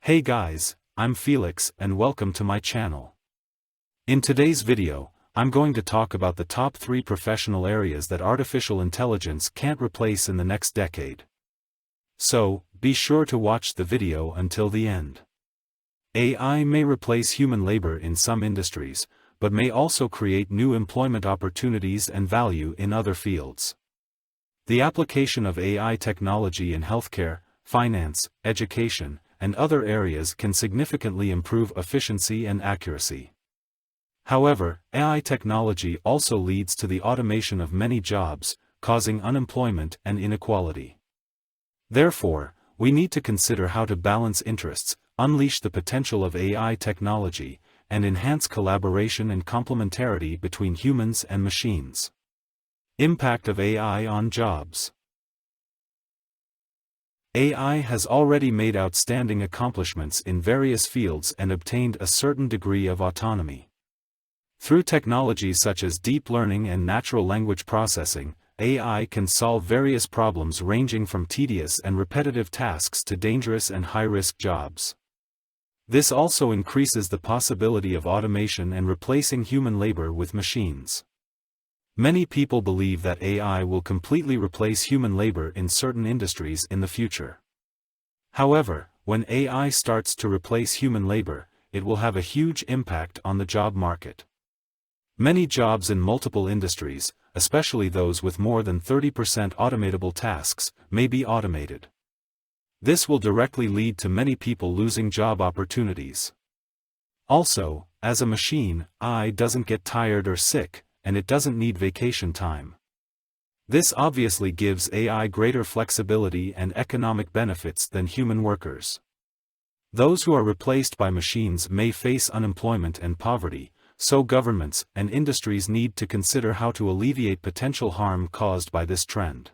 Hey guys, I'm Felix and welcome to my channel. In today's video, I'm going to talk about the top 3 professional areas that artificial intelligence can't replace in the next decade. So, be sure to watch the video until the end. AI may replace human labor in some industries, but may also create new employment opportunities and value in other fields. The application of AI technology in healthcare, finance, education, and other areas can significantly improve efficiency and accuracy. However, AI technology also leads to the automation of many jobs, causing unemployment and inequality. Therefore, we need to consider how to balance interests, unleash the potential of AI technology, and enhance collaboration and complementarity between humans and machines. Impact of AI on jobs. AI has already made outstanding accomplishments in various fields and obtained a certain degree of autonomy. Through technologies such as deep learning and natural language processing, AI can solve various problems ranging from tedious and repetitive tasks to dangerous and high-risk jobs. This also increases the possibility of automation and replacing human labor with machines. Many people believe that AI will completely replace human labor in certain industries in the future. However, when AI starts to replace human labor, it will have a huge impact on the job market. Many jobs in multiple industries, especially those with more than 30% automatable tasks, may be automated. This will directly lead to many people losing job opportunities. Also, as a machine, AI doesn't get tired or sick, and it doesn't need vacation time. This obviously gives AI greater flexibility and economic benefits than human workers. Those who are replaced by machines may face unemployment and poverty, so governments and industries need to consider how to alleviate potential harm caused by this trend.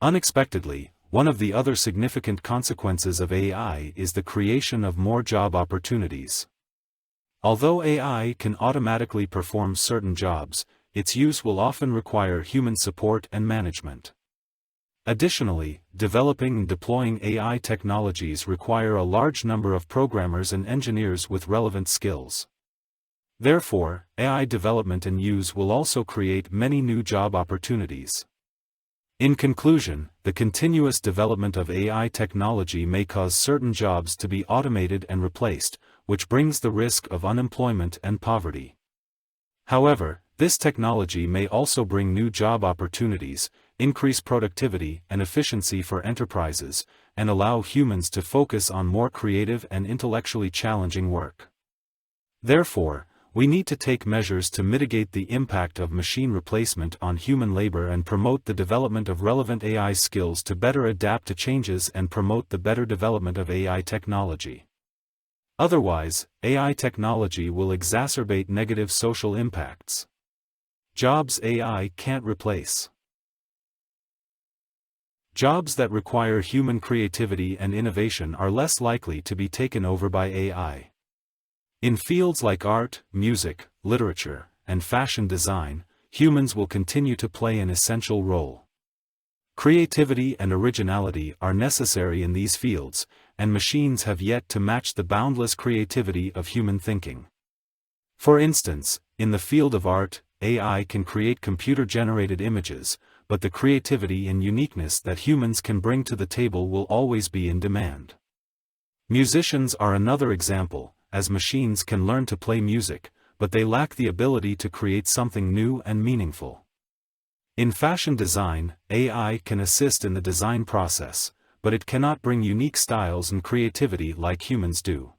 Unexpectedly, one of the other significant consequences of AI is the creation of more job opportunities. Although AI can automatically perform certain jobs, its use will often require human support and management. Additionally, developing and deploying AI technologies require a large number of programmers and engineers with relevant skills. Therefore, AI development and use will also create many new job opportunities. In conclusion, the continuous development of AI technology may cause certain jobs to be automated and replaced, which brings the risk of unemployment and poverty. However, this technology may also bring new job opportunities, increase productivity and efficiency for enterprises, and allow humans to focus on more creative and intellectually challenging work. Therefore, we need to take measures to mitigate the impact of machine replacement on human labor and promote the development of relevant AI skills to better adapt to changes and promote the better development of AI technology. Otherwise, AI technology will exacerbate negative social impacts. Jobs AI can't replace. Jobs that require human creativity and innovation are less likely to be taken over by AI. In fields like art, music, literature, and fashion design, humans will continue to play an essential role. Creativity and originality are necessary in these fields, and machines have yet to match the boundless creativity of human thinking. For instance, in the field of art, AI can create computer-generated images, but the creativity and uniqueness that humans can bring to the table will always be in demand. Musicians are another example, as machines can learn to play music, but they lack the ability to create something new and meaningful. In fashion design, AI can assist in the design process, but it cannot bring unique styles and creativity like humans do.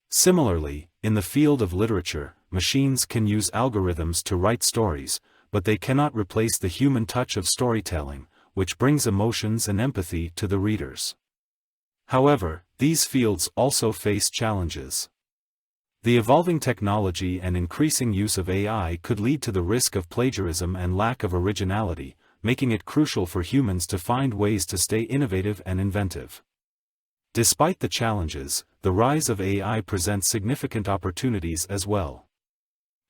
Similarly, in the field of literature, machines can use algorithms to write stories, but they cannot replace the human touch of storytelling, which brings emotions and empathy to the readers. However, these fields also face challenges. The evolving technology and increasing use of AI could lead to the risk of plagiarism and lack of originality, making it crucial for humans to find ways to stay innovative and inventive. Despite the challenges, the rise of AI presents significant opportunities as well.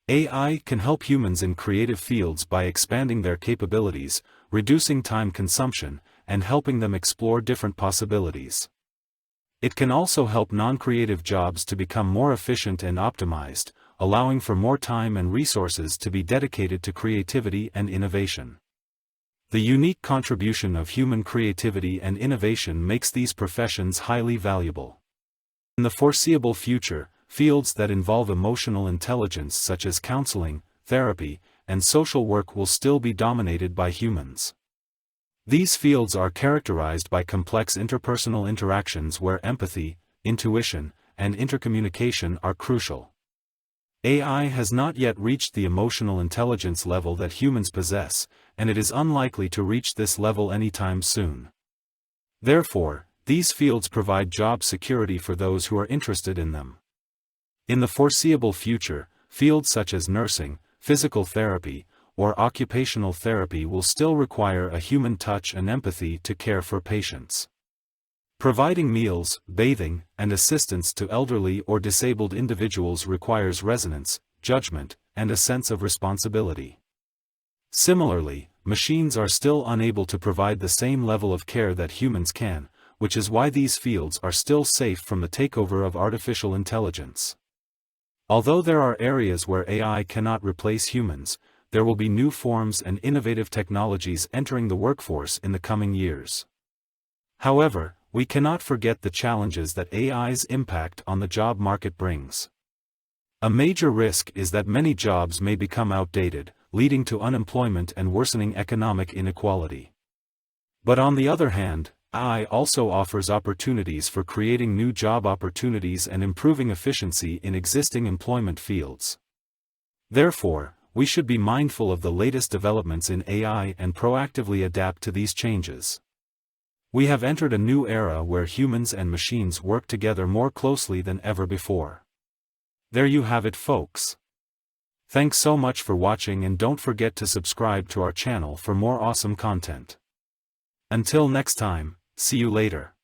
AI can help humans in creative fields by expanding their capabilities, reducing time consumption, and helping them explore different possibilities. It can also help non-creative jobs to become more efficient and optimized, allowing for more time and resources to be dedicated to creativity and innovation. The unique contribution of human creativity and innovation makes these professions highly valuable. In the foreseeable future, fields that involve emotional intelligence such as counseling, therapy, and social work will still be dominated by humans. These fields are characterized by complex interpersonal interactions where empathy, intuition, and intercommunication are crucial. AI has not yet reached the emotional intelligence level that humans possess, and it is unlikely to reach this level anytime soon. Therefore, these fields provide job security for those who are interested in them. In the foreseeable future, fields such as nursing, physical therapy, or occupational therapy will still require a human touch and empathy to care for patients. Providing meals, bathing, and assistance to elderly or disabled individuals requires resonance, judgment, and a sense of responsibility. Similarly, machines are still unable to provide the same level of care that humans can, which is why these fields are still safe from the takeover of artificial intelligence. Although there are areas where AI cannot replace humans, there will be new forms and innovative technologies entering the workforce in the coming years. However, we cannot forget the challenges that AI's impact on the job market brings. A major risk is that many jobs may become outdated, leading to unemployment and worsening economic inequality. But on the other hand, AI also offers opportunities for creating new job opportunities and improving efficiency in existing employment fields. Therefore, we should be mindful of the latest developments in AI and proactively adapt to these changes. We have entered a new era where humans and machines work together more closely than ever before. There you have it, folks. Thanks so much for watching, and don't forget to subscribe to our channel for more awesome content. Until next time, see you later.